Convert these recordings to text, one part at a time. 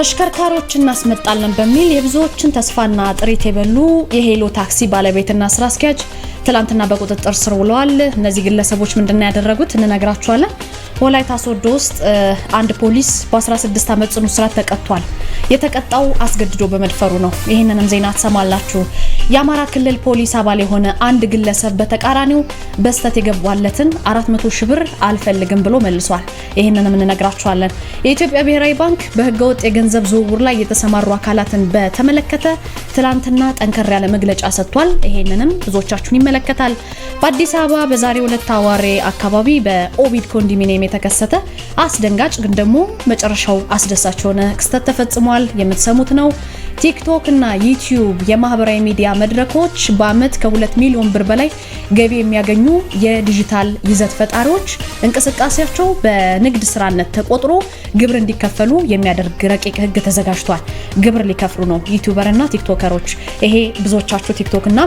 ተሽከርካሪዎችን እናስመጣለን በሚል የብዙዎችን ተስፋና ጥሪት የበሉ የሄሎ ታክሲ ባለቤትና ስራ አስኪያጅ ትላንትና በቁጥጥር ስር ውለዋል። እነዚህ ግለሰቦች ምንድነው ያደረጉት እንነግራችኋለን። ወላይታ ሶዶ ውስጥ አንድ ፖሊስ በ16 ዓመት ጽኑ እስራት ተቀጥቷል። የተቀጣው አስገድዶ በመድፈሩ ነው። ይሄንንም ዜና ተሰማላችሁ። የአማራ ክልል ፖሊስ አባል የሆነ አንድ ግለሰብ በተቃራኒው በስተት የገባለትን 400 ሺህ ብር አልፈልግም ብሎ መልሷል። ይሄንንም እንነግራችኋለን። የኢትዮጵያ ብሔራዊ ባንክ በህገወጥ የገንዘብ ዝውውር ላይ የተሰማሩ አካላትን በተመለከተ ትላንትና ጠንከር ያለ መግለጫ ሰጥቷል። ይሄንንም ብዙዎቻችሁን ይመለከታል። በአዲስ አበባ በዛሬው ዕለት አዋሬ አካባቢ በኦቢድ ኮንዶሚኒየም የተከሰተ አስደንጋጭ ግን ደግሞ መጨረሻው አስደሳች የሆነ ክስተት ተፈጽሟል። የምትሰሙት ነው። ቲክቶክ እና ዩቲዩብ የማህበራዊ ሚዲያ መድረኮች በአመት ከ2 ሚሊዮን ብር በላይ ገቢ የሚያገኙ የዲጂታል ይዘት ፈጣሪዎች እንቅስቃሴያቸው በንግድ ስራነት ተቆጥሮ ግብር እንዲከፈሉ የሚያደርግ ረቂቅ ህግ ተዘጋጅቷል። ግብር ሊከፍሉ ነው ዩቲዩበር እና ቲክቶከሮች። ይሄ ብዙዎቻችሁ ቲክቶክ እና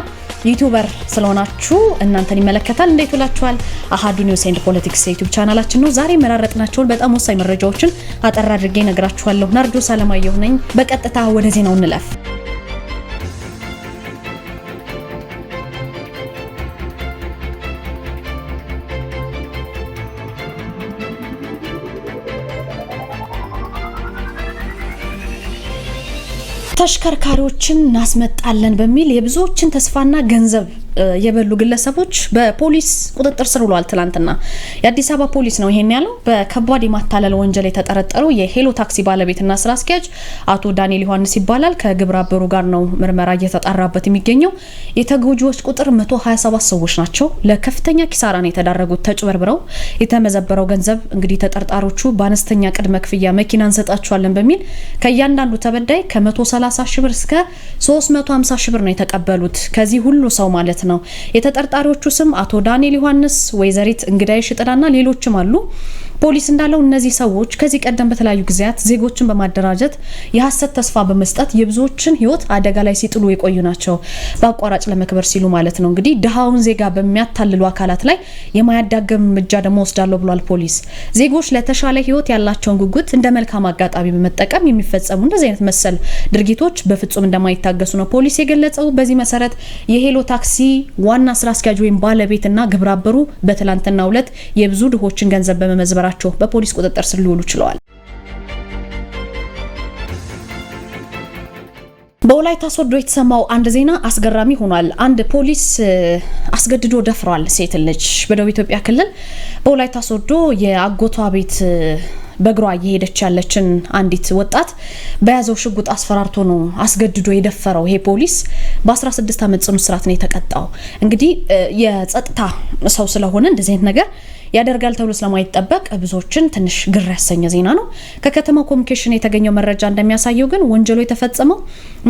ዩቲዩበር ስለሆናችሁ እናንተን ይመለከታል። እንዴት ውላችኋል? አሃዱ ኒውስ ኤንድ ፖለቲክስ ዩቲዩብ ቻናላችን ነው። ዛሬ መራረጥናቸውን በጣም ወሳኝ መረጃዎችን አጠር አድርጌ ነግራችኋለሁ። ናርዶስ አለማየሁ ነኝ። በቀጥታ ወደ ዜናው እንለፍ። ተሽከርካሪዎችን እናስመጣለን በሚል የብዙዎችን ተስፋና ገንዘብ የበሉ ግለሰቦች በፖሊስ ቁጥጥር ስር ውለዋል። ትላንትና የአዲስ አበባ ፖሊስ ነው ይሄን ያለው። በከባድ የማታለል ወንጀል የተጠረጠረው የሄሎ ታክሲ ባለቤትና ስራ አስኪያጅ አቶ ዳንኤል ዮሐንስ ይባላል። ከግብረ አበሩ ጋር ነው ምርመራ እየተጣራበት የሚገኘው። የተጎጂዎች ቁጥር 127 ሰዎች ናቸው። ለከፍተኛ ኪሳራ ነው የተዳረጉት። ተጭበርብረው የተመዘበረው ገንዘብ እንግዲህ ተጠርጣሪዎቹ በአነስተኛ ቅድመ ክፍያ መኪና እንሰጣቸዋለን በሚል ከእያንዳንዱ ተበዳይ ከ130 ሺህ ብር እስከ 350 ሺህ ብር ነው የተቀበሉት። ከዚህ ሁሉ ሰው ማለት ነው። የተጠርጣሪዎቹ ስም አቶ ዳንኤል ዮሐንስ፣ ወይዘሪት እንግዳይ ሽጥላና ሌሎችም አሉ። ፖሊስ እንዳለው እነዚህ ሰዎች ከዚህ ቀደም በተለያዩ ጊዜያት ዜጎችን በማደራጀት የሐሰት ተስፋ በመስጠት የብዙዎችን ሕይወት አደጋ ላይ ሲጥሉ የቆዩ ናቸው። በአቋራጭ ለመክበር ሲሉ ማለት ነው። እንግዲህ ድሃውን ዜጋ በሚያታልሉ አካላት ላይ የማያዳግም እርምጃ ደግሞ ወስዳለሁ ብሏል ፖሊስ። ዜጎች ለተሻለ ሕይወት ያላቸውን ጉጉት እንደ መልካም አጋጣሚ በመጠቀም የሚፈጸሙ እንደዚህ አይነት መሰል ድርጊቶች በፍጹም እንደማይታገሱ ነው ፖሊስ የገለጸው። በዚህ መሰረት የሄሎ ታክሲ ዋና ስራ አስኪያጅ ወይም ባለቤትና ግብረ አበሩ በትላንትናው ዕለት የብዙ ድሆችን ገንዘብ በመመዝበራቸው በፖሊስ ቁጥጥር ስር ሊውሉ ችለዋል። በወላይታ ሶዶ የተሰማው አንድ ዜና አስገራሚ ሆኗል። አንድ ፖሊስ አስገድዶ ደፍሯል ሴት ልጅ በደቡብ ኢትዮጵያ ክልል በወላይታ ሶዶ የአጎቷ ቤት በእግሯ እየሄደች ያለችን አንዲት ወጣት በያዘው ሽጉጥ አስፈራርቶ ነው አስገድዶ የደፈረው። ይሄ ፖሊስ በ16 ዓመት ጽኑ እስራት ነው የተቀጣው። እንግዲህ የጸጥታ ሰው ስለሆነ እንደዚህ አይነት ነገር ያደርጋል ተብሎ ስለማይጠበቅ ብዙዎችን ትንሽ ግር ያሰኘ ዜና ነው። ከከተማው ኮሙኒኬሽን የተገኘው መረጃ እንደሚያሳየው ግን ወንጀሉ የተፈጸመው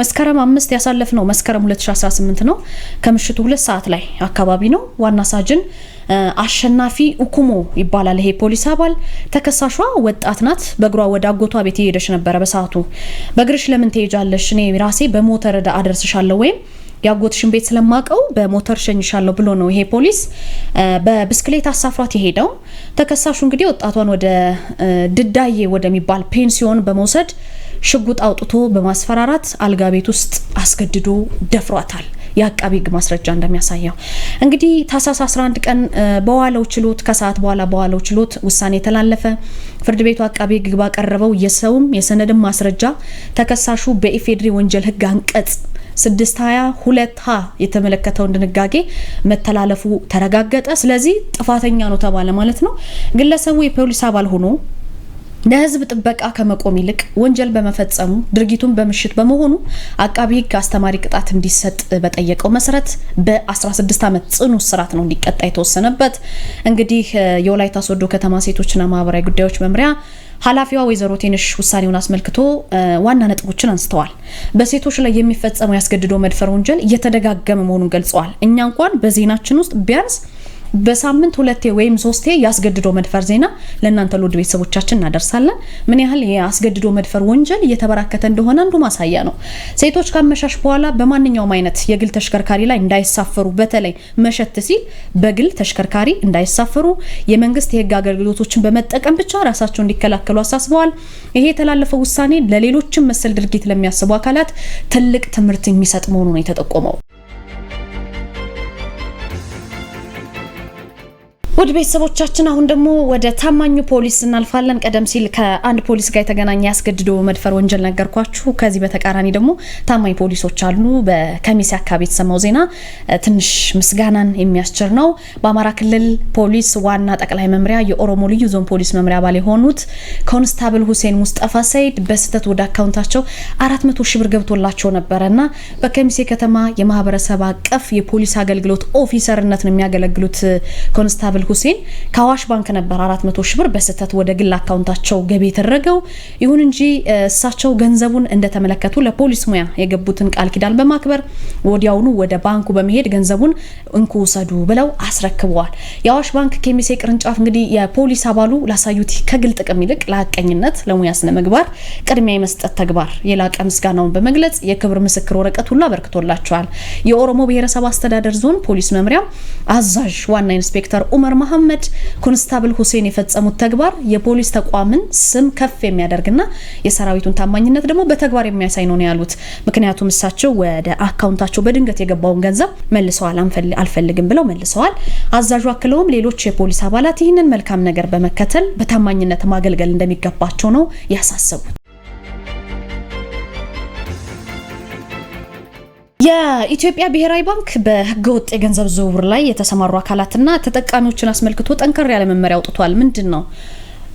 መስከረም 5 ያሳለፍነው መስከረም 2018 ነው። ከምሽቱ 2 ሰዓት ላይ አካባቢ ነው። ዋና ሳጅን አሸናፊ ኡኩሞ ይባላል ይሄ ፖሊስ አባል። ተከሳሿ ወጣት ናት። በእግሯ ወደ አጎቷ ቤት እየሄደች ነበር። በሰዓቱ በእግርሽ ለምን ትሄጃለሽ? እኔ ራሴ በሞተር አደርስሻለሁ ወይም ያጎትሽን ቤት ስለማቀው በሞተር ሸኝሻለሁ ብሎ ነው ይሄ ፖሊስ በብስክሌት አሳፍሯት የሄደው። ተከሳሹ እንግዲህ ወጣቷን ወደ ድዳዬ ወደሚባል ፔንሲዮን በመውሰድ ሽጉጥ አውጥቶ በማስፈራራት አልጋ ቤት ውስጥ አስገድዶ ደፍሯታል። የአቃቢ ሕግ ማስረጃ እንደሚያሳየው እንግዲህ ታህሳስ 11 ቀን በዋለው ችሎት ከሰዓት በኋላ በዋለው ችሎት ውሳኔ የተላለፈ ፍርድ ቤቱ አቃቢ ሕግ ባቀረበው የሰውም የሰነድም ማስረጃ ተከሳሹ በኢፌድሪ ወንጀል ሕግ አንቀጽ 622 የተመለከተውን ድንጋጌ መተላለፉ ተረጋገጠ። ስለዚህ ጥፋተኛ ነው ተባለ ማለት ነው። ግለሰቡ የፖሊስ አባል ሆኖ ለህዝብ ጥበቃ ከመቆም ይልቅ ወንጀል በመፈጸሙ ድርጊቱን በምሽት በመሆኑ አቃቢ ሕግ አስተማሪ ቅጣት እንዲሰጥ በጠየቀው መሰረት በ16 ዓመት ጽኑ እስራት ነው እንዲቀጣ የተወሰነበት። እንግዲህ የወላይታ ሶዶ ከተማ ሴቶችና ማህበራዊ ጉዳዮች መምሪያ ኃላፊዋ ወይዘሮ ቴንሽ ውሳኔውን አስመልክቶ ዋና ነጥቦችን አንስተዋል። በሴቶች ላይ የሚፈጸመው ያስገድዶ መድፈር ወንጀል እየተደጋገመ መሆኑን ገልጸዋል። እኛ እንኳን በዜናችን ውስጥ ቢያንስ በሳምንት 2 ወይም 3 ያስገድዶ መድፈር ዜና ለእናንተ ለውድ ቤተሰቦቻችን እናደርሳለን። ምን ያህል ያስገድዶ መድፈር ወንጀል እየተበራከተ እንደሆነ አንዱ ማሳያ ነው። ሴቶች ካመሻሽ በኋላ በማንኛውም አይነት የግል ተሽከርካሪ ላይ እንዳይሳፈሩ፣ በተለይ መሸት ሲል በግል ተሽከርካሪ እንዳይሳፈሩ የመንግስት የህግ አገልግሎቶችን በመጠቀም ብቻ ራሳቸውን እንዲከላከሉ አሳስበዋል። ይሄ የተላለፈው ውሳኔ ለሌሎችም መሰል ድርጊት ለሚያስቡ አካላት ትልቅ ትምህርት የሚሰጥ መሆኑ ነው የተጠቆመው። ወደ ቤተሰቦቻችን አሁን ደግሞ ወደ ታማኙ ፖሊስ እናልፋለን። ቀደም ሲል ከአንድ ፖሊስ ጋር የተገናኘ ያስገድዶ መድፈር ወንጀል ነገርኳችሁ። ከዚህ በተቃራኒ ደግሞ ታማኝ ፖሊሶች አሉ። በከሚሴ አካባቢ የተሰማው ዜና ትንሽ ምስጋናን የሚያስችር ነው። በአማራ ክልል ፖሊስ ዋና ጠቅላይ መምሪያ የኦሮሞ ልዩ ዞን ፖሊስ መምሪያ አባል የሆኑት ኮንስታብል ሁሴን ሙስጠፋ ሰይድ በስተት ወደ አካውንታቸው 400 ሺህ ብር ገብቶላቸው ነበርና በከሚሴ ከተማ የማህበረሰብ አቀፍ የፖሊስ አገልግሎት ኦፊሰርነት ነው የሚያገለግሉት ኮንስታብል ሁሴን ከአዋሽ ባንክ ነበር 400 ሺህ ብር በስተት ወደ ግል አካውንታቸው ገቢ ተደረገው። ይሁን እንጂ እሳቸው ገንዘቡን እንደተመለከቱ ለፖሊስ ሙያ የገቡትን ቃል ኪዳን በማክበር ወዲያውኑ ወደ ባንኩ በመሄድ ገንዘቡን እንኩ ሰዱ ብለው አስረክበዋል። የአዋሽ ባንክ ከሚሴ ቅርንጫፍ እንግዲህ የፖሊስ አባሉ ላሳዩት ከግል ጥቅም ይልቅ ለሐቀኝነት፣ ለሙያ ስነ ምግባር ቅድሚያ የመስጠት ተግባር የላቀ ምስጋናውን በመግለጽ የክብር ምስክር ወረቀት ሁሉ አበርክቶላቸዋል። የኦሮሞ ብሔረሰብ አስተዳደር ዞን ፖሊስ መምሪያ አዛዥ ዋና ኢንስፔክተር ኡመር መሐመድ ኮንስታብል ሁሴን የፈጸሙት ተግባር የፖሊስ ተቋምን ስም ከፍ የሚያደርግና የሰራዊቱን ታማኝነት ደግሞ በተግባር የሚያሳይ ነው ያሉት። ምክንያቱም እሳቸው ወደ አካውንታቸው በድንገት የገባውን ገንዘብ መልሰዋል፣ አልፈልግም ብለው መልሰዋል። አዛዡ አክለውም ሌሎች የፖሊስ አባላት ይህንን መልካም ነገር በመከተል በታማኝነት ማገልገል እንደሚገባቸው ነው ያሳሰቡት። የኢትዮጵያ ብሔራዊ ባንክ በህገወጥ የገንዘብ ዝውውር ላይ የተሰማሩ አካላትና ተጠቃሚዎችን አስመልክቶ ጠንከር ያለ መመሪያ አውጥቷል። ምንድነው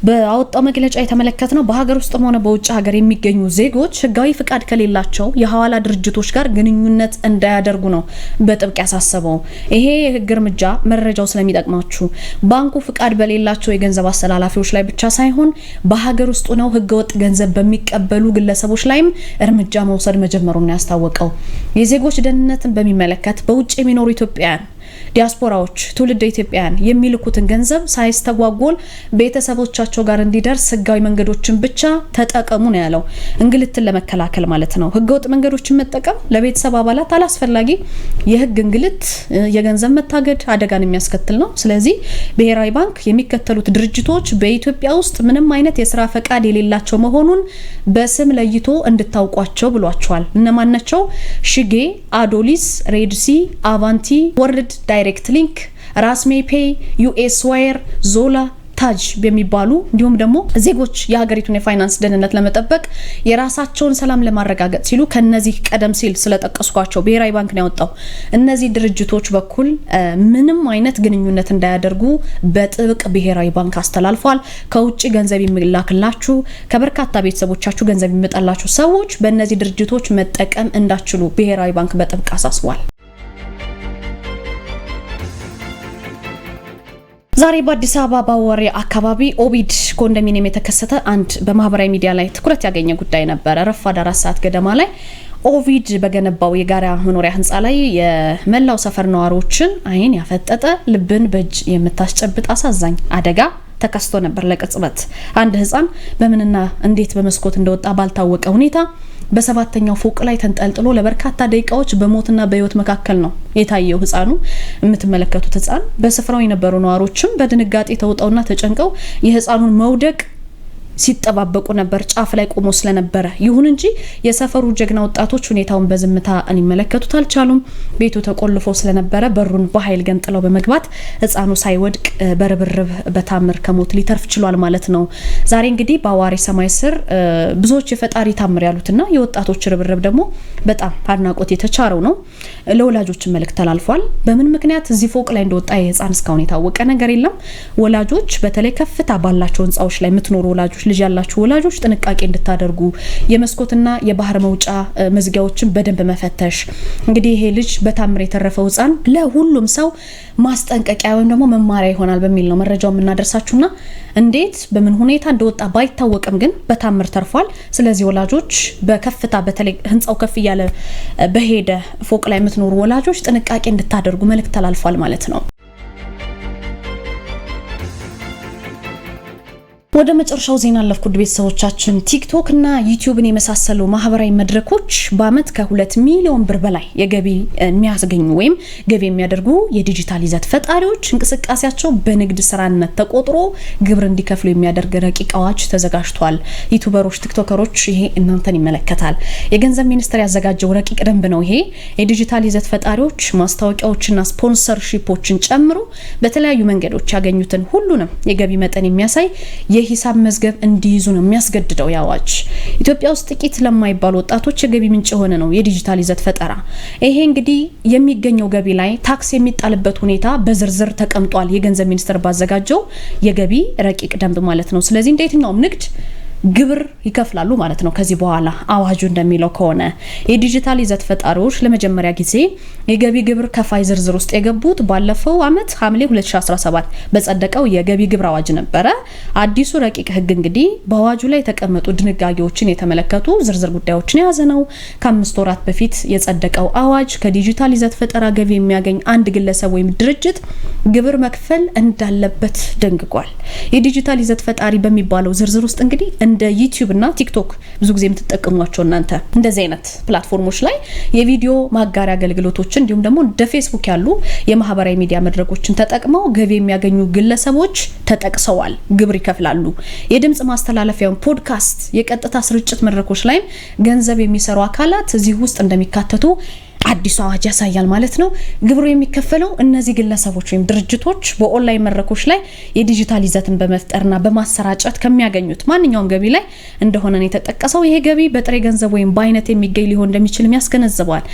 በአወጣው መግለጫ የተመለከተነው? በሀገር ውስጥም ሆነ በውጭ ሀገር የሚገኙ ዜጎች ህጋዊ ፍቃድ ከሌላቸው የሐዋላ ድርጅቶች ጋር ግንኙነት እንዳያደርጉ ነው በጥብቅ ያሳሰበው። ይሄ የህግ እርምጃ መረጃው ስለሚጠቅማችሁ ባንኩ ፍቃድ በሌላቸው የገንዘብ አስተላላፊዎች ላይ ብቻ ሳይሆን በሀገር ውስጥ ነው ህገወጥ ገንዘብ በሚቀበሉ ግለሰቦች ላይም እርምጃ መውሰድ መጀመሩን ነው ያስታወቀው። የዜጎች ደህንነትን በሚመለከት በውጭ የሚኖሩ ኢትዮጵያውያን ዲያስፖራዎች ትውልደ ኢትዮጵያውያን የሚልኩትን ገንዘብ ሳይስተጓጎል ቤተሰቦቻቸው ጋር እንዲደርስ ህጋዊ መንገዶችን ብቻ ተጠቀሙ ነው ያለው። እንግልትን ለመከላከል ማለት ነው። ህገወጥ መንገዶችን መጠቀም ለቤተሰብ አባላት አላስፈላጊ የህግ እንግልት፣ የገንዘብ መታገድ አደጋን የሚያስከትል ነው። ስለዚህ ብሔራዊ ባንክ የሚከተሉት ድርጅቶች በኢትዮጵያ ውስጥ ምንም አይነት የስራ ፈቃድ የሌላቸው መሆኑን በስም ለይቶ እንድታውቋቸው ብሏቸዋል። እነማን ናቸው? ሽጌ፣ አዶሊስ፣ ሬድሲ፣ አቫንቲ፣ ወርልድ ዳይሬክት ሊንክ፣ ራስሜ ፔይ፣ ዩኤስ ዋየር፣ ዞላ፣ ታጅ በሚባሉ እንዲሁም ደግሞ ዜጎች የሀገሪቱን የፋይናንስ ደህንነት ለመጠበቅ የራሳቸውን ሰላም ለማረጋገጥ ሲሉ ከነዚህ ቀደም ሲል ስለጠቀስኳቸው ብሔራዊ ባንክ ነው ያወጣው እነዚህ ድርጅቶች በኩል ምንም አይነት ግንኙነት እንዳያደርጉ በጥብቅ ብሔራዊ ባንክ አስተላልፏል። ከውጭ ገንዘብ የሚላክላችሁ ከበርካታ ቤተሰቦቻችሁ ገንዘብ የሚመጣላችሁ ሰዎች በእነዚህ ድርጅቶች መጠቀም እንዳትችሉ ብሔራዊ ባንክ በጥብቅ አሳስቧል። ዛሬ በአዲስ አበባ ባወሬ አካባቢ ኦቢድ ኮንዶሚኒየም የተከሰተ አንድ በማህበራዊ ሚዲያ ላይ ትኩረት ያገኘ ጉዳይ ነበር። ረፋድ 4 ሰዓት ገደማ ላይ ኦቪድ በገነባው የጋራ መኖሪያ ህንጻ ላይ የመላው ሰፈር ነዋሪዎችን አይን ያፈጠጠ ልብን በእጅ የምታስጨብጥ አሳዛኝ አደጋ ተከስቶ ነበር። ለቅጽበት አንድ ህፃን በምንና እንዴት በመስኮት እንደወጣ ባልታወቀ ሁኔታ በሰባተኛው ፎቅ ላይ ተንጠልጥሎ ለበርካታ ደቂቃዎች በሞትና በህይወት መካከል ነው የታየው ህፃኑ። የምትመለከቱት ህፃን በስፍራው የነበሩ ነዋሪዎችም በድንጋጤ ተውጠውና ተጨንቀው የህፃኑን መውደቅ ሲጠባበቁ ነበር ጫፍ ላይ ቆሞ ስለነበረ። ይሁን እንጂ የሰፈሩ ጀግና ወጣቶች ሁኔታውን በዝምታ እንመለከቱት አልቻሉም። ቤቱ ተቆልፎ ስለነበረ በሩን በኃይል ገንጥለው በመግባት ህፃኑ ሳይወድቅ በርብርብ በታምር ከሞት ሊተርፍ ችሏል ማለት ነው። ዛሬ እንግዲህ በአዋሪ ሰማይ ስር ብዙዎች የፈጣሪ ታምር ያሉትና የወጣቶች ርብርብ ደግሞ በጣም አድናቆት የተቻረው ነው። ለወላጆች መልእክት ተላልፏል። በምን ምክንያት እዚህ ፎቅ ላይ እንደወጣ የህፃን እስካሁን የታወቀ ነገር የለም። ወላጆች በተለይ ከፍታ ባላቸው ህንጻዎች ላይ የምትኖሩ ወላጆች ልጅ ያላችሁ ወላጆች ጥንቃቄ እንድታደርጉ የመስኮትና የባህር መውጫ መዝጊያዎችን በደንብ መፈተሽ። እንግዲህ ይሄ ልጅ በታምር የተረፈው ህፃን ለሁሉም ሰው ማስጠንቀቂያ ወይም ደግሞ መማሪያ ይሆናል በሚል ነው መረጃው የምናደርሳችሁና እንዴት በምን ሁኔታ እንደወጣ ባይታወቅም ግን በታምር ተርፏል። ስለዚህ ወላጆች በከፍታ በተለይ ህንጻው ከፍ ያለ በሄደ ፎቅ ላይ የምትኖሩ ወላጆች ጥንቃቄ እንድታደርጉ መልእክት ተላልፏል ማለት ነው። ወደ መጨረሻው ዜና አለፍኩት ቤተሰቦቻችን። ቲክቶክ እና ዩቲዩብን የመሳሰሉ ማህበራዊ መድረኮች በአመት ከ2 ሚሊዮን ብር በላይ የገቢ የሚያስገኙ ወይም ገቢ የሚያደርጉ የዲጂታል ይዘት ፈጣሪዎች እንቅስቃሴያቸው በንግድ ስራነት ተቆጥሮ ግብር እንዲከፍሉ የሚያደርግ ረቂቅ አዋጅ ተዘጋጅቷል። ዩቲዩበሮች፣ ቲክቶከሮች ይሄ እናንተን ይመለከታል። የገንዘብ ሚኒስቴር ያዘጋጀው ረቂቅ ደንብ ነው። ይሄ የዲጂታል ይዘት ፈጣሪዎች ማስታወቂያዎችና ስፖንሰርሺፖችን ጨምሮ በተለያዩ መንገዶች ያገኙትን ሁሉንም የገቢ መጠን የሚያሳይ የሂሳብ መዝገብ እንዲይዙ ነው የሚያስገድደው ያዋጅ። ኢትዮጵያ ውስጥ ጥቂት ለማይባሉ ወጣቶች የገቢ ምንጭ የሆነ ነው የዲጂታል ይዘት ፈጠራ። ይሄ እንግዲህ የሚገኘው ገቢ ላይ ታክስ የሚጣልበት ሁኔታ በዝርዝር ተቀምጧል። የገንዘብ ሚኒስቴር ባዘጋጀው የገቢ ረቂቅ ደንብ ማለት ነው። ስለዚህ እንደ የትኛውም ንግድ ግብር ይከፍላሉ ማለት ነው። ከዚህ በኋላ አዋጁ እንደሚለው ከሆነ የዲጂታል ይዘት ፈጣሪዎች ለመጀመሪያ ጊዜ የገቢ ግብር ከፋይ ዝርዝር ውስጥ የገቡት ባለፈው አመት ሐምሌ 2017 በጸደቀው የገቢ ግብር አዋጅ ነበረ። አዲሱ ረቂቅ ህግ እንግዲህ በአዋጁ ላይ የተቀመጡ ድንጋጌዎችን የተመለከቱ ዝርዝር ጉዳዮችን የያዘ ነው። ከ5 ወራት በፊት የጸደቀው አዋጅ ከዲጂታል ይዘት ፈጠራ ገቢ የሚያገኝ አንድ ግለሰብ ወይም ድርጅት ግብር መክፈል እንዳለበት ደንግጓል። የዲጂታል ይዘት ፈጣሪ በሚባለው ዝርዝር ውስጥ እንግዲህ እንደ ዩቲዩብ እና ቲክቶክ ብዙ ጊዜ የምትጠቀሟቸው እናንተ እንደዚህ አይነት ፕላትፎርሞች ላይ የቪዲዮ ማጋሪያ አገልግሎቶችን እንዲሁም ደግሞ እንደ ፌስቡክ ያሉ የማህበራዊ ሚዲያ መድረኮችን ተጠቅመው ገቢ የሚያገኙ ግለሰቦች ተጠቅሰዋል፣ ግብር ይከፍላሉ። የድምጽ ማስተላለፊያውን ፖድካስት፣ የቀጥታ ስርጭት መድረኮች ላይ ገንዘብ የሚሰሩ አካላት እዚህ ውስጥ እንደሚካተቱ አዲሱ አዋጅ ያሳያል ማለት ነው። ግብሩ የሚከፈለው እነዚህ ግለሰቦች ወይም ድርጅቶች በኦንላይን መድረኮች ላይ የዲጂታል ይዘትን በመፍጠርና በማሰራጨት ከሚያገኙት ማንኛውም ገቢ ላይ እንደሆነ ነው የተጠቀሰው። ይሄ ገቢ በጥሬ ገንዘብ ወይም በአይነት የሚገኝ ሊሆን እንደሚችል ያስገነዝባል።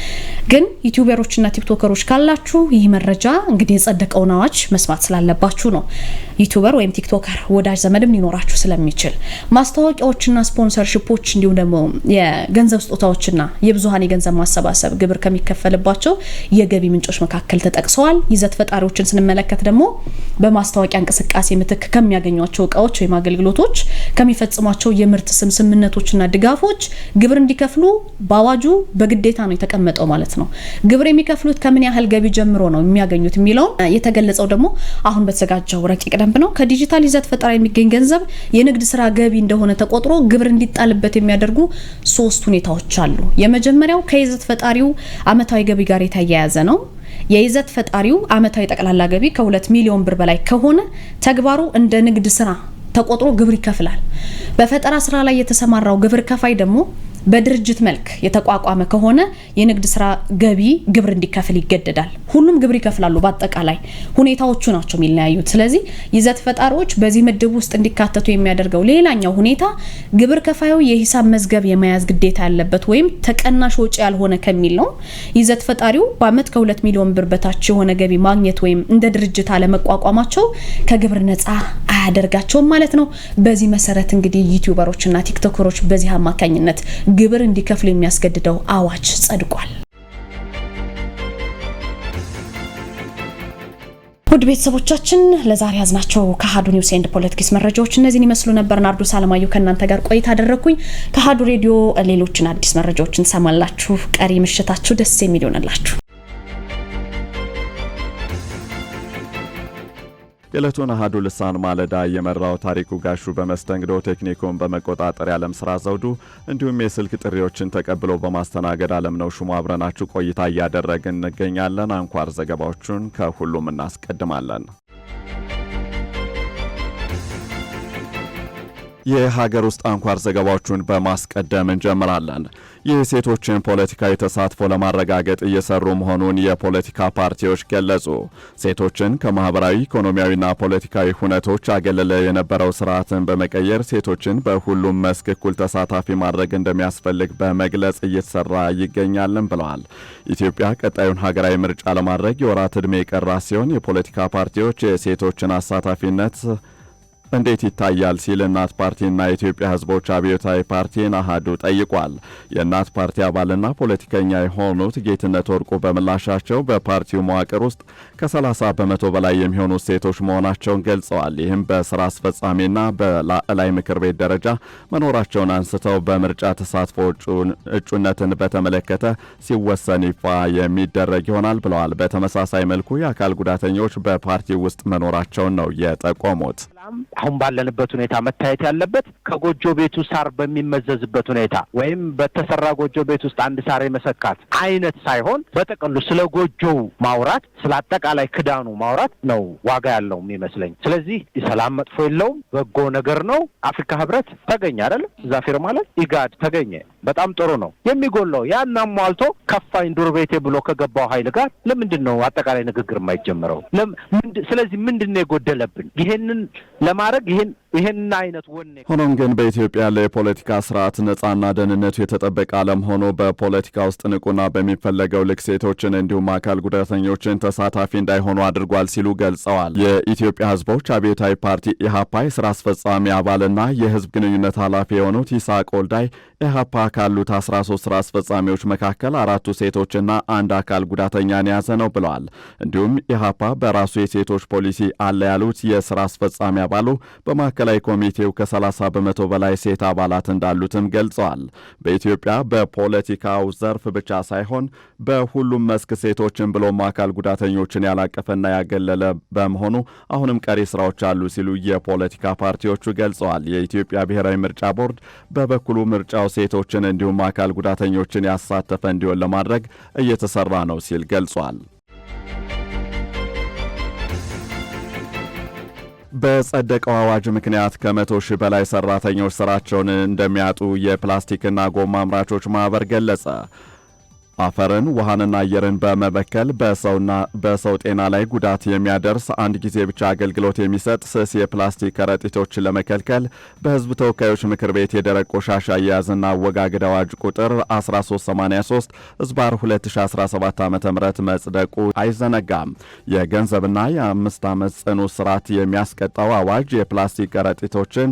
ግን ዩቲዩበሮችና ቲክቶከሮች ካላችሁ ይህ መረጃ እንግዲህ የጸደቀውን አዋጅ መስማት ስላለባችሁ ነው። ዩቲዩበር ወይም ቲክቶከር ወዳጅ ዘመድም ሊኖራችሁ ስለሚችል ማስታወቂያዎችና ስፖንሰርሺፖች እንዲሁም ደግሞ የገንዘብ ስጦታዎችና የብዙሃን የገንዘብ ማሰባሰብ ግብር ከሚከፈልባቸው የገቢ ምንጮች መካከል ተጠቅሰዋል። ይዘት ፈጣሪዎችን ስንመለከት ደግሞ በማስታወቂያ እንቅስቃሴ ምትክ ከሚያገኟቸው እቃዎች ወይም አገልግሎቶች ከሚፈጽሟቸው የምርት ስምምነቶችና ድጋፎች ግብር እንዲከፍሉ በአዋጁ በግዴታ ነው የተቀመጠው ማለት ነው። ግብር የሚከፍሉት ከምን ያህል ገቢ ጀምሮ ነው የሚያገኙት የሚለው የተገለጸው ደግሞ አሁን በተዘጋጀው ረቂቅ ደንብ ነው። ከዲጂታል ይዘት ፈጠራ የሚገኝ ገንዘብ የንግድ ስራ ገቢ እንደሆነ ተቆጥሮ ግብር እንዲጣልበት የሚያደርጉ 3 ሁኔታዎች አሉ። የመጀመሪያው ከይዘት ፈጣሪው አመታዊ ገቢ ጋር የተያያዘ ነው። የይዘት ፈጣሪው አመታዊ ጠቅላላ ገቢ ከ2 ሚሊዮን ብር በላይ ከሆነ ተግባሩ እንደ ንግድ ስራ ተቆጥሮ ግብር ይከፍላል። በፈጠራ ስራ ላይ የተሰማራው ግብር ከፋይ ደግሞ በድርጅት መልክ የተቋቋመ ከሆነ የንግድ ስራ ገቢ ግብር እንዲከፍል ይገደዳል። ሁሉም ግብር ይከፍላሉ። በአጠቃላይ ሁኔታዎቹ ናቸው የሚለያዩት። ስለዚህ ይዘት ፈጣሪዎች በዚህ ምድብ ውስጥ እንዲካተቱ የሚያደርገው ሌላኛው ሁኔታ ግብር ከፋዩ የሂሳብ መዝገብ የመያዝ ግዴታ ያለበት ወይም ተቀናሽ ወጪ ያልሆነ ከሚል ነው። ይዘት ፈጣሪው በአመት ከ2 ሚሊዮን ብር በታች የሆነ ገቢ ማግኘት ወይም እንደ ድርጅት አለመቋቋማቸው ከግብር ነፃ አያደርጋቸውም ማለት ነው። በዚህ መሰረት እንግዲህ ዩቲዩበሮችና ቲክቶከሮች በዚህ አማካኝነት ግብር እንዲከፍሉ የሚያስገድደው አዋጅ ጸድቋል። ውድ ቤተሰቦቻችን ለዛሬ ያዝናቸው ከአሀዱ ኒውስ ኤንድ ፖለቲክስ መረጃዎች እነዚህን ይመስሉ ነበር። ናርዶስ አለማየሁ ከእናንተ ጋር ቆይታ አደረኩኝ። ከአሀዱ ሬዲዮ ሌሎችን አዲስ መረጃዎችን ሰማላችሁ። ቀሪ ምሽታችሁ ደስ የሚል ይሆንላችሁ። የዕለቱን አሀዱ ልሳን ማለዳ የመራው ታሪኩ ጋሹ በመስተንግዶ ቴክኒኩን በመቆጣጠር ያለም ስራ ዘውዱ እንዲሁም የስልክ ጥሪዎችን ተቀብሎ በማስተናገድ አለም ነው ሹሙ አብረናችሁ ቆይታ እያደረግን እንገኛለን። አንኳር ዘገባዎቹን ከሁሉም እናስቀድማለን። የሀገር ውስጥ አንኳር ዘገባዎቹን በማስቀደም እንጀምራለን። የሴቶችን ፖለቲካዊ ተሳትፎ ለማረጋገጥ እየሰሩ መሆኑን የፖለቲካ ፓርቲዎች ገለጹ። ሴቶችን ከማህበራዊ ኢኮኖሚያዊና ፖለቲካዊ ሁነቶች አገለለ የነበረው ስርዓትን በመቀየር ሴቶችን በሁሉም መስክ እኩል ተሳታፊ ማድረግ እንደሚያስፈልግ በመግለጽ እየተሰራ ይገኛልን ብለዋል። ኢትዮጵያ ቀጣዩን ሀገራዊ ምርጫ ለማድረግ የወራት ዕድሜ የቀራ ሲሆን የፖለቲካ ፓርቲዎች የሴቶችን አሳታፊነት እንዴት ይታያል ሲል እናት ፓርቲና የኢትዮጵያ ሕዝቦች አብዮታዊ ፓርቲን አሃዱ ጠይቋል። የእናት ፓርቲ አባልና ፖለቲከኛ የሆኑት ጌትነት ወርቁ በምላሻቸው በፓርቲው መዋቅር ውስጥ ከ30 በመቶ በላይ የሚሆኑ ሴቶች መሆናቸውን ገልጸዋል። ይህም በስራ አስፈጻሚና በላዕላይ ምክር ቤት ደረጃ መኖራቸውን አንስተው በምርጫ ተሳትፎ እጩነትን በተመለከተ ሲወሰን ይፋ የሚደረግ ይሆናል ብለዋል። በተመሳሳይ መልኩ የአካል ጉዳተኞች በፓርቲው ውስጥ መኖራቸውን ነው የጠቆሙት። አሁን ባለንበት ሁኔታ መታየት ያለበት ከጎጆ ቤቱ ሳር በሚመዘዝበት ሁኔታ ወይም በተሰራ ጎጆ ቤት ውስጥ አንድ ሳር የመሰካት አይነት ሳይሆን በጥቅሉ ስለ ጎጆው ማውራት፣ ስለ አጠቃላይ ክዳኑ ማውራት ነው ዋጋ ያለው የሚመስለኝ። ስለዚህ ሰላም መጥፎ የለውም፣ በጎ ነገር ነው። አፍሪካ ህብረት ተገኘ አይደል? እዛ ፊርማ ላይ ኢጋድ ተገኘ፣ በጣም ጥሩ ነው። የሚጎለው ያን አሟልቶ ከፋኝ ዱር ቤቴ ብሎ ከገባው ኃይል ጋር ለምንድን ነው አጠቃላይ ንግግር የማይጀምረው? ስለዚህ ምንድነው የጎደለብን? ይሄንን ለማድረግ ይሄን አይነት ወኔ። ሆኖም ግን በኢትዮጵያ ያለው የፖለቲካ ስርዓት ነጻና ደህንነቱ የተጠበቀ አለመሆኑ በፖለቲካ ውስጥ ንቁና በሚፈለገው ልክ ሴቶችን እንዲሁም አካል ጉዳተኞችን ተሳታፊ እንዳይሆኑ አድርጓል ሲሉ ገልጸዋል። የኢትዮጵያ ሕዝቦች አብዮታዊ ፓርቲ ኢህአፓ የስራ አስፈጻሚ አባልና የህዝብ ግንኙነት ኃላፊ የሆኑት ይስሐቅ ወልዳይ ኢህአፓ ካሉት 13 ስራ አስፈጻሚዎች መካከል 4ቱ ሴቶችና አንድ አካል ጉዳተኛን የያዘ ነው ብለዋል። እንዲሁም ኢህአፓ በራሱ የሴቶች ፖሊሲ አለ ያሉት የስራ አስፈጻሚ አባሉ በማዕከላዊ ኮሚቴው ከ30 በመቶ በላይ ሴት አባላት እንዳሉትም ገልጸዋል። በኢትዮጵያ በፖለቲካው ዘርፍ ብቻ ሳይሆን በሁሉም መስክ ሴቶችን ብሎም አካል ጉዳተኞችን ያላቀፈና ያገለለ በመሆኑ አሁንም ቀሪ ስራዎች አሉ ሲሉ የፖለቲካ ፓርቲዎቹ ገልጸዋል። የኢትዮጵያ ብሔራዊ ምርጫ ቦርድ በበኩሉ ምርጫው ሴቶችን እንዲሁም አካል ጉዳተኞችን ያሳተፈ እንዲሆን ለማድረግ እየተሰራ ነው ሲል ገልጿል። በጸደቀው አዋጅ ምክንያት ከ100 ሺህ በላይ ሰራተኞች ስራቸውን እንደሚያጡ የፕላስቲክና ጎማ አምራቾች ማህበር ገለጸ። አፈርን ውሃንና አየርን በመበከል በሰው ጤና ላይ ጉዳት የሚያደርስ አንድ ጊዜ ብቻ አገልግሎት የሚሰጥ ስስ የፕላስቲክ ከረጢቶችን ለመከልከል በሕዝብ ተወካዮች ምክር ቤት የደረቅ ቆሻሻ አያያዝና አወጋገድ አዋጅ ቁጥር 1383/2017 ዓ.ም መጽደቁ አይዘነጋም። የገንዘብና የ5 ዓመት ጽኑ እስራት የሚያስቀጣው አዋጅ የፕላስቲክ ከረጢቶችን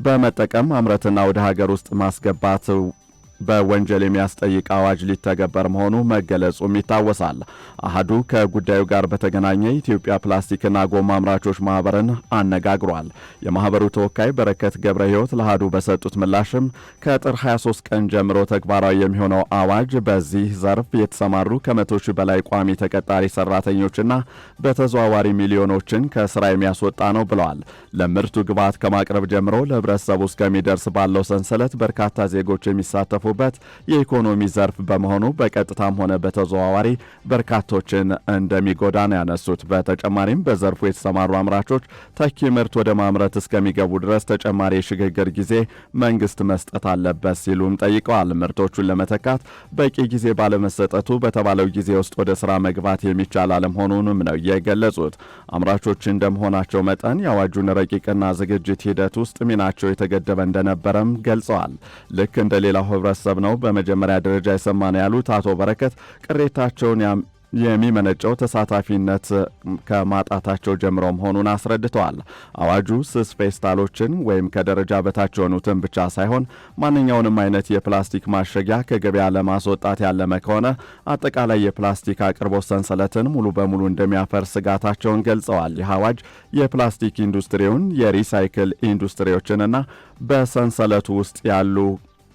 በመጠቀም ማምረትና ወደ ሀገር ውስጥ ማስገባት በወንጀል የሚያስጠይቅ አዋጅ ሊተገበር መሆኑ መገለጹም ይታወሳል። አህዱ ከጉዳዩ ጋር በተገናኘ ኢትዮጵያ ፕላስቲክና ጎማ አምራቾች ማህበርን አነጋግሯል። የማህበሩ ተወካይ በረከት ገብረ ሕይወት ለአህዱ በሰጡት ምላሽም ከጥር 23 ቀን ጀምሮ ተግባራዊ የሚሆነው አዋጅ በዚህ ዘርፍ የተሰማሩ ከ100 ሺህ በላይ ቋሚ ተቀጣሪ ሰራተኞችና በተዘዋዋሪ ሚሊዮኖችን ከስራ የሚያስወጣ ነው ብለዋል። ለምርቱ ግብዓት ከማቅረብ ጀምሮ ለህብረተሰቡ እስከሚደርስ ባለው ሰንሰለት በርካታ ዜጎች የሚሳተፉ በት የኢኮኖሚ ዘርፍ በመሆኑ በቀጥታም ሆነ በተዘዋዋሪ በርካቶችን እንደሚጎዳ ነው ያነሱት። በተጨማሪም በዘርፉ የተሰማሩ አምራቾች ተኪ ምርት ወደ ማምረት እስከሚገቡ ድረስ ተጨማሪ የሽግግር ጊዜ መንግስት መስጠት አለበት ሲሉም ጠይቀዋል። ምርቶቹን ለመተካት በቂ ጊዜ ባለመሰጠቱ በተባለው ጊዜ ውስጥ ወደ ስራ መግባት የሚቻል አለመሆኑንም ነው የገለጹት። አምራቾች እንደመሆናቸው መጠን የአዋጁን ረቂቅና ዝግጅት ሂደት ውስጥ ሚናቸው የተገደበ እንደነበረም ገልጸዋል። ልክ እንደ ሌላው ህብረተሰብ ነው በመጀመሪያ ደረጃ የሰማነው ያሉት አቶ በረከት ቅሬታቸውን የሚመነጨው ተሳታፊነት ከማጣታቸው ጀምሮ መሆኑን አስረድተዋል። አዋጁ ስስ ፌስታሎችን ወይም ከደረጃ በታች የሆኑትን ብቻ ሳይሆን ማንኛውንም አይነት የፕላስቲክ ማሸጊያ ከገበያ ለማስወጣት ያለመ ከሆነ አጠቃላይ የፕላስቲክ አቅርቦት ሰንሰለትን ሙሉ በሙሉ እንደሚያፈርስ ስጋታቸውን ገልጸዋል። ይህ አዋጅ የፕላስቲክ ኢንዱስትሪውን፣ የሪሳይክል ኢንዱስትሪዎችንና በሰንሰለቱ ውስጥ ያሉ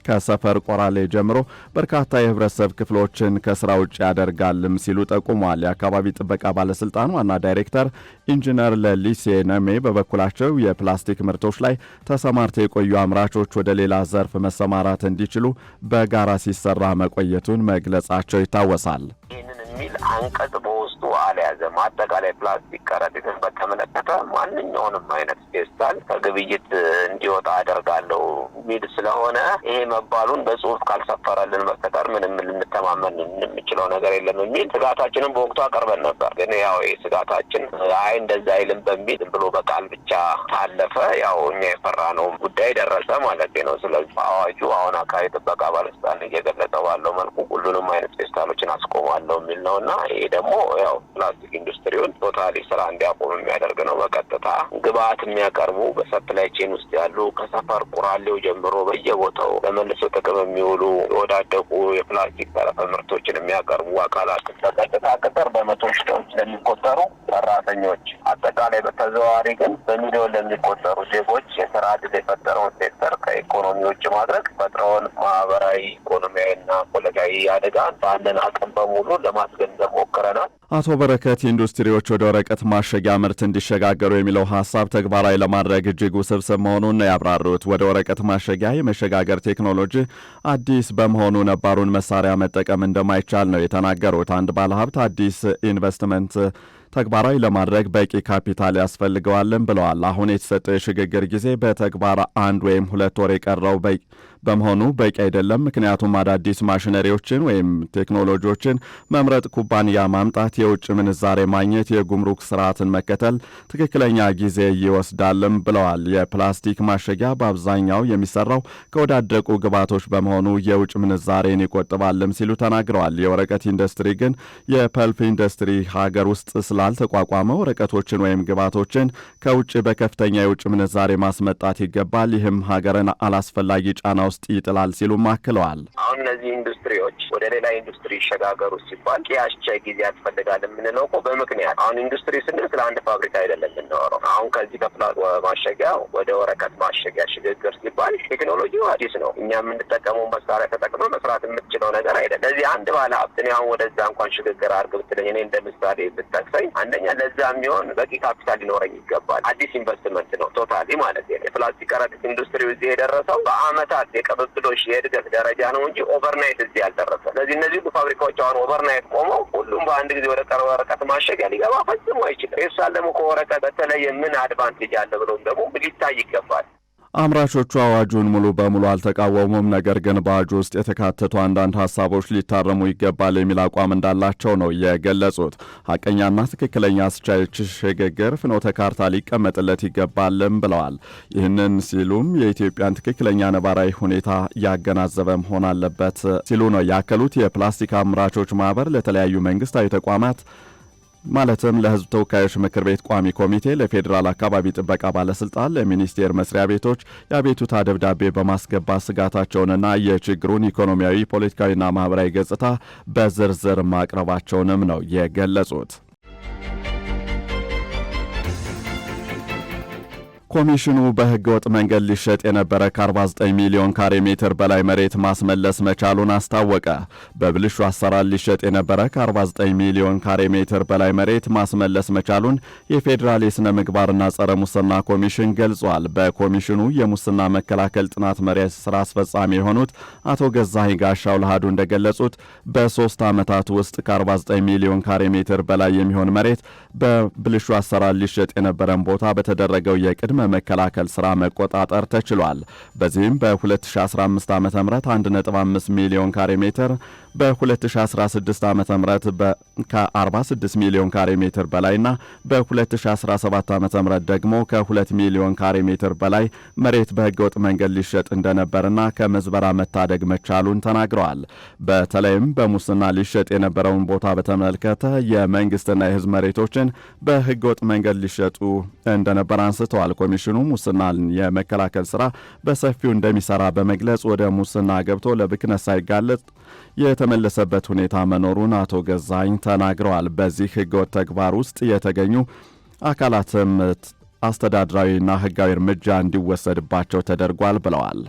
ከሰፈር ቆራሌ ጀምሮ በርካታ የህብረተሰብ ክፍሎችን ከስራ ውጭ ያደርጋልም ሲሉ ጠቁመዋል። የአካባቢ ጥበቃ ባለስልጣን ዋና ዳይሬክተር ኢንጂነር ለሊሴ ነሜ በበኩላቸው የፕላስቲክ ምርቶች ላይ ተሰማርተው የቆዩ አምራቾች ወደ ሌላ ዘርፍ መሰማራት እንዲችሉ በጋራ ሲሰራ መቆየቱን መግለጻቸው ይታወሳል። ይህንን የሚል አንቀጽ በውስጡ አልያዘም። አጠቃላይ ፕላስቲክ ከረጢትን በተመለከተ ማንኛውንም አይነት ፌስታል ከግብይት እንዲወጣ አደርጋለሁ የሚል ስለሆነ ይሄ መባሉን በጽሁፍ ካልሰፈረልን በስተቀር ምንም ልንተማመን የምንችለው ነገር የለም የሚል ስጋታችንን በወቅቱ አቀርበን ነበር። ግን ያው ስጋታችን አይ እንደዛ አይልም በሚል ብሎ በቃል ብቻ ታለፈ። ያው እኛ የፈራነው ጉዳይ ደረሰ ማለት ነው። ስለዚህ አዋጁ አሁን አካባቢ ጥበቃ ባለስልጣን እየገለጸ ባለው መልኩ ሁሉንም አይነት ፌስታሎችን አስቆማለሁ የሚል ነውና ይሄ ደግሞ ያው ፕላስቲክ ኢንዱስትሪውን ቶታሊ ስራ እንዲያቆም የሚያደርግ ነው። በቀጥታ ግብአት የሚያቀርቡ በሰፕላይ ቼን ውስጥ ያሉ ከሰፈር ቁራሌው ጀምሮ በየቦታው ለመልሶ ጥቅም የሚውሉ የወዳደቁ የፕላስቲክ ተረፈ ምርቶችን የሚያቀርቡ አካላት በቀጥታ ቅጥር በመቶ ሺዎች ለሚቆጠሩ ሰራተኞች፣ አጠቃላይ በተዘዋዋሪ ግን በሚሊዮን ለሚቆጠሩ ዜጎች የስራ ዕድል የፈጠረውን ሴክተር ከኢኮኖሚ ውጭ ማድረግ ፈጥረውን ማህበራዊ፣ ኢኮኖሚያዊና ፖለቲካዊ አደጋ ባለን አቅም በሙሉ ለማስገኘት ለማስገንዘብ ሞክረናል። አቶ በረከት ኢንዱስትሪዎች ወደ ወረቀት ማሸጊያ ምርት እንዲሸጋገሩ የሚለው ሀሳብ ተግባራዊ ለማድረግ እጅግ ውስብስብ መሆኑን ነው ያብራሩት። ወደ ወረቀት ማሸጊያ የመሸጋገር ቴክኖሎጂ አዲስ በመሆኑ ነባሩን መሳሪያ መጠቀም እንደማይቻል ነው የተናገሩት። አንድ ባለሀብት አዲስ ኢንቨስትመንት ተግባራዊ ለማድረግ በቂ ካፒታል ያስፈልገዋልን ብለዋል። አሁን የተሰጠው የሽግግር ጊዜ በተግባር 1 ወይም 2 ወር የቀረው በመሆኑ በቂ አይደለም። ምክንያቱም አዳዲስ ማሽነሪዎችን ወይም ቴክኖሎጂዎችን መምረጥ፣ ኩባንያ ማምጣት፣ የውጭ ምንዛሬ ማግኘት፣ የጉምሩክ ስርዓትን መከተል ትክክለኛ ጊዜ ይወስዳልም ብለዋል። የፕላስቲክ ማሸጊያ በአብዛኛው የሚሰራው ከወዳደቁ ግብዓቶች በመሆኑ የውጭ ምንዛሬን ይቆጥባልም ሲሉ ተናግረዋል። የወረቀት ኢንዱስትሪ ግን የፐልፕ ኢንዱስትሪ ሀገር ውስጥ ስላልተቋቋመ ወረቀቶችን ወይም ግብዓቶችን ከውጭ በከፍተኛ የውጭ ምንዛሬ ማስመጣት ይገባል። ይህም ሀገርን አላስፈላጊ ጫና ውስጥ ይጥላል ሲሉም አክለዋል። አሁን እነዚህ ኢንዱስትሪዎች ወደ ሌላ ኢንዱስትሪ ይሸጋገሩ ሲባል የአስቻይ ጊዜ ያስፈልጋል የምንለው እኮ በምክንያት አሁን ኢንዱስትሪ ስንል ስለ አንድ ፋብሪካ አይደለም የምናወራው። አሁን ከዚህ ከፕላስቲክ ማሸጊያ ወደ ወረቀት ማሸጊያ ሽግግር ሲባል ቴክኖሎጂው አዲስ ነው። እኛ የምንጠቀመው መሳሪያ ተጠቅመ መስራት የምትችለው ነገር አይደለም። ስለዚህ አንድ ባለ ሀብት እኔ አሁን ወደዛ እንኳን ሽግግር አድርግ ብትለኝ እኔ እንደ ምሳሌ ብጠቅሰኝ አንደኛ ለዛ የሚሆን በቂ ካፒታል ሊኖረኝ ይገባል። አዲስ ኢንቨስትመንት ነው ቶታሊ ማለት ነው። የፕላስቲክ ከረጢት ኢንዱስትሪው እዚህ የደረሰው በአመታት የቅብብሎሽ የእድገት ደረጃ ነው እንጂ ኦቨርናይት እዚህ ያልደረሰ። ስለዚህ እነዚህ ፋብሪካዎች አሁን ኦቨርናይት ቆመው ሁሉም በአንድ ጊዜ ወደ ወረቀት ማሸጊያ ሊገባ ፈጽሞ አይችልም። ይሳል ደግሞ ከወረቀት በተለየ ምን አድቫንቴጅ አለ ብሎም ደግሞ ሊታይ ይገባል። አምራቾቹ አዋጁን ሙሉ በሙሉ አልተቃወሙም። ነገር ግን በአዋጁ ውስጥ የተካተቱ አንዳንድ ሀሳቦች ሊታረሙ ይገባል የሚል አቋም እንዳላቸው ነው የገለጹት። ሀቀኛና ትክክለኛ አስቻይ ሽግግር ፍኖተ ካርታ ሊቀመጥለት ይገባልም ብለዋል። ይህንን ሲሉም የኢትዮጵያን ትክክለኛ ነባራዊ ሁኔታ ያገናዘበ መሆን አለበት ሲሉ ነው ያከሉት። የፕላስቲክ አምራቾች ማህበር ለተለያዩ መንግስታዊ ተቋማት ማለትም ለሕዝብ ተወካዮች ምክር ቤት ቋሚ ኮሚቴ፣ ለፌዴራል አካባቢ ጥበቃ ባለስልጣን፣ ለሚኒስቴር መስሪያ ቤቶች የአቤቱታ ደብዳቤ በማስገባት ስጋታቸውንና የችግሩን ኢኮኖሚያዊ፣ ፖለቲካዊና ማህበራዊ ገጽታ በዝርዝር ማቅረባቸውንም ነው የገለጹት። ኮሚሽኑ በሕገ ወጥ መንገድ ሊሸጥ የነበረ ከ49 ሚሊዮን ካሬ ሜትር በላይ መሬት ማስመለስ መቻሉን አስታወቀ። በብልሹ አሰራር ሊሸጥ የነበረ ከ49 ሚሊዮን ካሬ ሜትር በላይ መሬት ማስመለስ መቻሉን የፌዴራል የሥነ ምግባርና ጸረ ሙስና ኮሚሽን ገልጿል። በኮሚሽኑ የሙስና መከላከል ጥናት መሪ ሥራ አስፈጻሚ የሆኑት አቶ ገዛኸኝ ጋሻው ለአሃዱ እንደገለጹት በ3 ዓመታት ውስጥ ከ49 ሚሊዮን ካሬ ሜትር በላይ የሚሆን መሬት በብልሹ አሰራር ሊሸጥ የነበረን ቦታ በተደረገው የቅድመ መከላከል ስራ መቆጣጠር ተችሏል። በዚህም በ2015 ዓ.ም 1.5 ሚሊዮን ካሬ ሜትር በ2016 ዓ.ም ከ46 ሚሊዮን ካሬ ሜትር በላይና በ2017 ዓ.ም ደግሞ ከ2 ሚሊዮን ካሬ ሜትር በላይ መሬት በህገወጥ መንገድ ሊሸጥ እንደነበርና ከምዝበራ መታደግ መቻሉን ተናግረዋል። በተለይም በሙስና ሊሸጥ የነበረውን ቦታ በተመለከተ የመንግስትና የህዝብ መሬቶችን በህገወጥ መንገድ ሊሸጡ እንደነበር አንስተዋል። ኮሚሽኑ ሙስናን የመከላከል ስራ በሰፊው እንደሚሰራ በመግለጽ ወደ ሙስና ገብቶ ለብክነት ሳይጋለጥ የተመለሰበት ሁኔታ መኖሩን አቶ ገዛኝ ተናግረዋል። በዚህ ህገወጥ ተግባር ውስጥ የተገኙ አካላትም አስተዳድራዊና ህጋዊ እርምጃ እንዲወሰድባቸው ተደርጓል ብለዋል።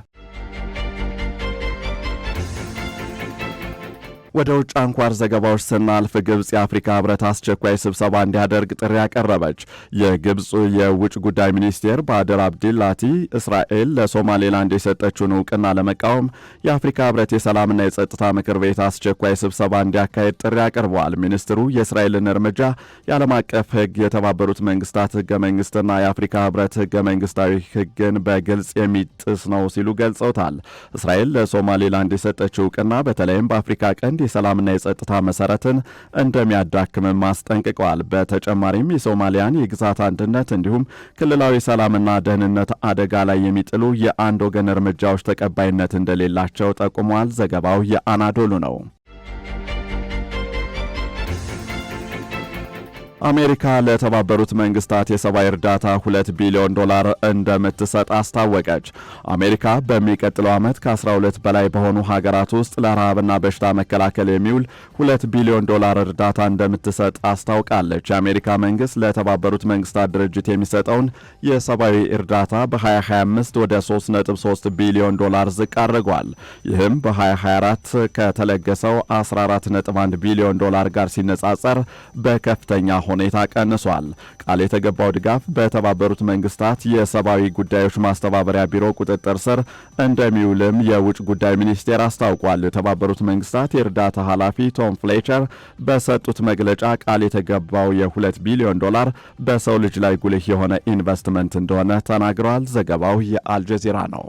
ወደ ውጭ አንኳር ዘገባዎች ስናልፍ ግብጽ የአፍሪካ ህብረት አስቸኳይ ስብሰባ እንዲያደርግ ጥሪ ያቀረበች። የግብጽ የውጭ ጉዳይ ሚኒስቴር ባድር አብዲላቲ እስራኤል ለሶማሌላንድ የሰጠችውን እውቅና ለመቃወም የአፍሪካ ህብረት የሰላምና የጸጥታ ምክር ቤት አስቸኳይ ስብሰባ እንዲያካሄድ ጥሪ አቅርበዋል። ሚኒስትሩ የእስራኤልን እርምጃ የዓለም አቀፍ ህግ፣ የተባበሩት መንግስታት ህገ መንግስትና የአፍሪካ ህብረት ህገ መንግስታዊ ህግን በግልጽ የሚጥስ ነው ሲሉ ገልጸውታል። እስራኤል ለሶማሌላንድ የሰጠችው እውቅና በተለይም በአፍሪካ ቀንድ የሰላምና የጸጥታ መሰረትን እንደሚያዳክምም አስጠንቅቀዋል። በተጨማሪም የሶማሊያን የግዛት አንድነት እንዲሁም ክልላዊ ሰላምና ደህንነት አደጋ ላይ የሚጥሉ የአንድ ወገን እርምጃዎች ተቀባይነት እንደሌላቸው ጠቁመዋል። ዘገባው የአናዶሉ ነው። አሜሪካ ለተባበሩት መንግስታት የሰብአዊ እርዳታ $2 ቢሊዮን እንደምትሰጥ አስታወቀች። አሜሪካ በሚቀጥለው ዓመት ከ12 በላይ በሆኑ ሀገራት ውስጥ ለረሃብና በሽታ መከላከል የሚውል $2 ቢሊዮን እርዳታ እንደምትሰጥ አስታውቃለች። የአሜሪካ መንግስት ለተባበሩት መንግስታት ድርጅት የሚሰጠውን የሰብአዊ እርዳታ በ2025 ወደ $3.3 ቢሊዮን ዝቅ አድርጓል። ይህም በ2024 ከተለገሰው $14.1 ቢሊዮን ጋር ሲነጻጸር በከፍተኛ ሁኔታ ቀንሷል። ቃል የተገባው ድጋፍ በተባበሩት መንግስታት የሰብአዊ ጉዳዮች ማስተባበሪያ ቢሮ ቁጥጥር ስር እንደሚውልም የውጭ ጉዳይ ሚኒስቴር አስታውቋል። የተባበሩት መንግስታት የእርዳታ ኃላፊ ቶም ፍሌቸር በሰጡት መግለጫ ቃል የተገባው $2 ቢሊዮን በሰው ልጅ ላይ ጉልህ የሆነ ኢንቨስትመንት እንደሆነ ተናግረዋል። ዘገባው የአልጀዚራ ነው።